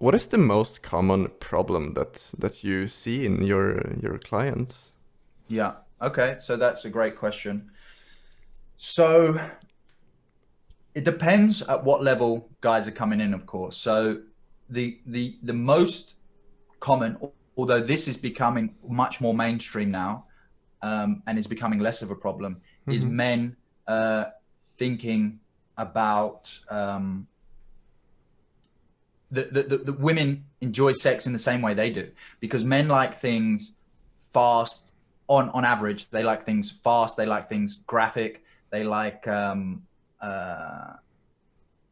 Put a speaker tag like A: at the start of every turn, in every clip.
A: what is the most common problem that you see in your clients?
B: Yeah. Okay. So that's a great question. So it depends at what level guys are coming in, of course. So the most common, although this is becoming much more mainstream now, and is becoming less of a problem, is
A: Mm-hmm.
B: men thinking about the women enjoy sex in the same way they do, because men like things fast. On average, they like things fast. They like things graphic. They like uh,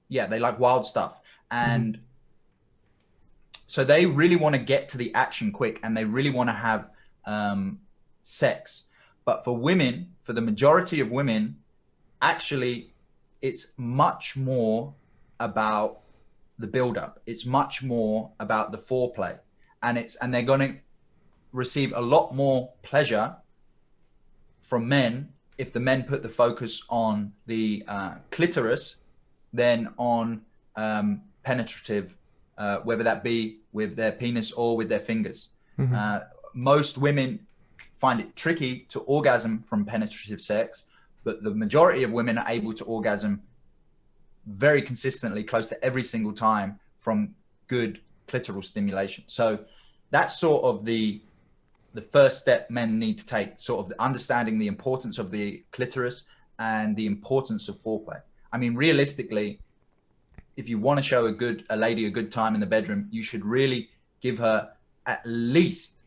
B: yeah, they like wild stuff,
A: Mm-hmm.
B: and so they really want to get to the action quick, and they really want to have sex. But for women, for the majority of women, actually, it's much more about the build up. It's much more about the foreplay, and they're going to receive a lot more pleasure from men if the men put the focus on the clitoris than on penetrative, whether that be with their penis or with their fingers.
A: Mm-hmm.
B: Uh, Most women find it tricky to orgasm from penetrative sex, but the majority of women are able to orgasm very consistently, close to every single time, from good clitoral stimulation. So that's sort of the first step men need to take, sort of understanding the importance of the clitoris and the importance of foreplay. I mean, realistically, if you want to show a lady a good time in the bedroom, you should really give her at least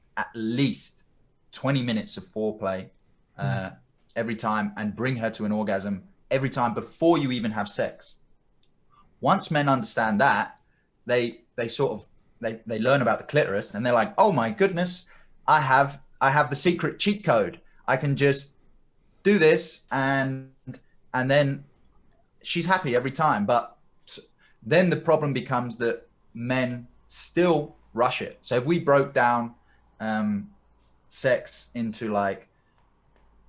B: 20 minutes of foreplay every time, and bring her to an orgasm every time before you even have sex. Once men understand that, they sort of they learn about the clitoris, and they're like, oh my goodness, I have the secret cheat code. I can just do this, and then she's happy every time. But then the problem becomes that men still rush it. So if we broke down sex into like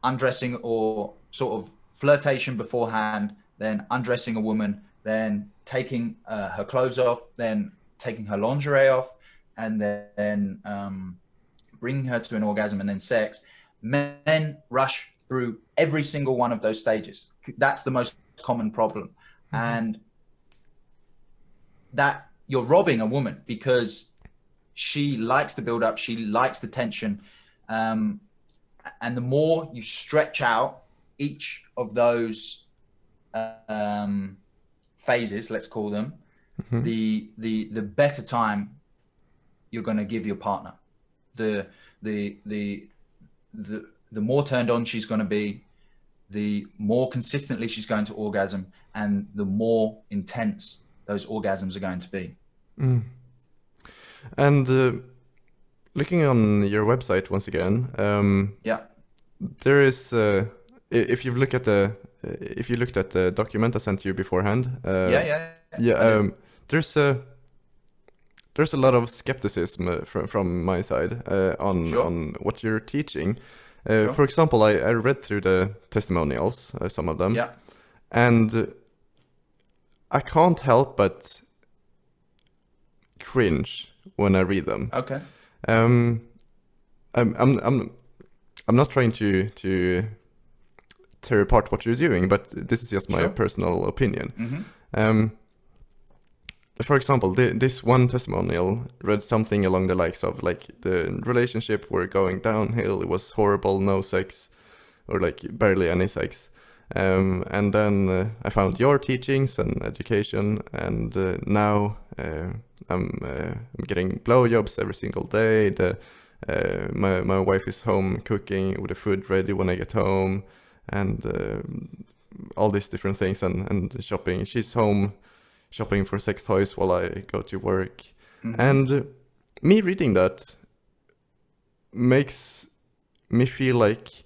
B: undressing or sort of flirtation beforehand, then undressing a woman, then taking her clothes off, then taking her lingerie off, and then bringing her to an orgasm, and then sex. Men rush through every single one of those stages. That's the most common problem.
A: Mm-hmm.
B: And that you're robbing a woman, because she likes the build up, she likes the tension. And the more you stretch out each of those phases, let's call them,
A: Mm-hmm.
B: the better time you're going to give your partner. The more turned on she's going to be, the more consistently she's going to orgasm, and the more intense those orgasms are going to be.
A: Mm. And looking on your website once again,
B: Yeah.
A: there is if you look at the if you looked at the document I sent you beforehand,
B: Yeah.
A: yeah,
B: I did.
A: there's a lot of skepticism from my side
B: Sure.
A: on what you're teaching.
B: Sure.
A: For example, I read through the testimonials, some of them,
B: Yeah.
A: and I can't help but cringe when I read them.
B: Okay.
A: Um, I'm I'm I'm I'm not trying to tear apart what you're doing, but this is just my
B: Sure.
A: personal opinion.
B: Mm-hmm.
A: Um, for example, this one testimonial read something along the likes of like the relationship were going downhill, it was horrible, no sex, or like barely any sex. And then I found your teachings and education, and now I'm getting blowjobs every single day. My wife is home cooking with the food ready when I get home, and all these different things, and shopping. She's home shopping for sex toys while I go to work.
B: Mm-hmm.
A: And me reading that makes me feel like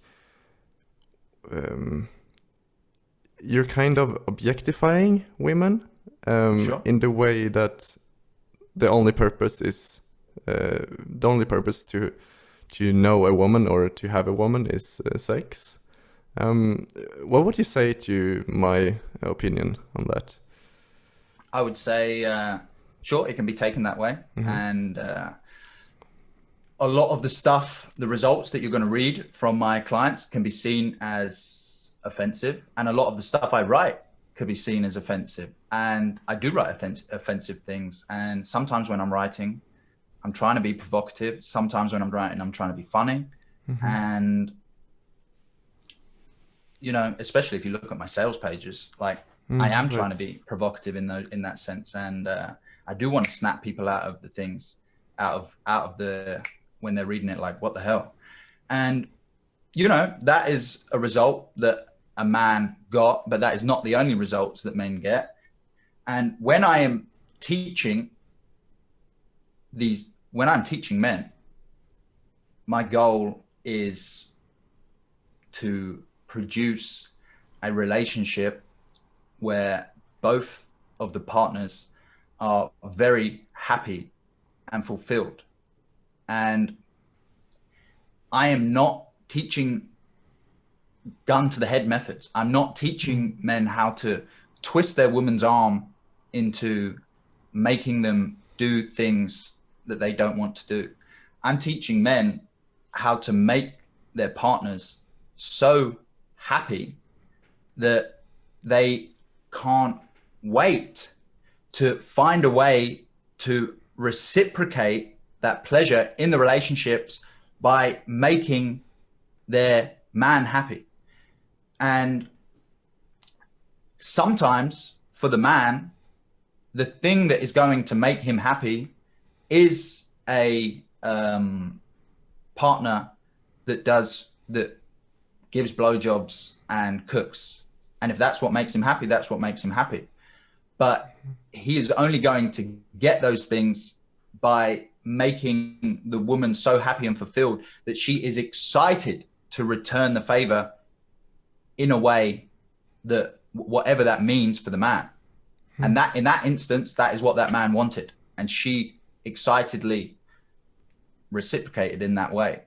A: you're kind of objectifying women
B: Sure.
A: in the way that the only purpose is to know a woman or to have a woman is sex. What would you say to my opinion on that?
B: I would say Sure, it can be taken that way. And a lot of the stuff, the results that you're going to read from my clients can be seen as offensive. And a lot of the stuff I write could be seen as offensive. And I do write offensive things. And sometimes when I'm writing, I'm trying to be provocative. Sometimes when I'm writing, I'm trying to be funny. And, you know, especially if you look at my sales pages, like I am trying to be provocative in that sense. And I do want to snap people out of the things, out of the, when they're reading it, like, what the hell? And, you know, that is a result that a man got, but that is not the only results that men get. And when I am teaching when I'm teaching men, my goal is to produce a relationship where both of the partners are very happy and fulfilled. And I am not teaching gun to the head methods. I'm not teaching men how to twist their woman's arm into making them do things that they don't want to do. I'm teaching men how to make their partners so happy that they can't wait to find a way to reciprocate that pleasure in the relationships by making their man happy. And sometimes for the man, the thing that is going to make him happy is a partner that gives blowjobs and cooks. And if that's what makes him happy, that's what makes him happy. But he is only going to get those things by making the woman so happy and fulfilled that she is excited to return the favor in a way that, whatever that means for the man. And that, in that instance, that is what that man wanted. And she excitedly reciprocated in that way.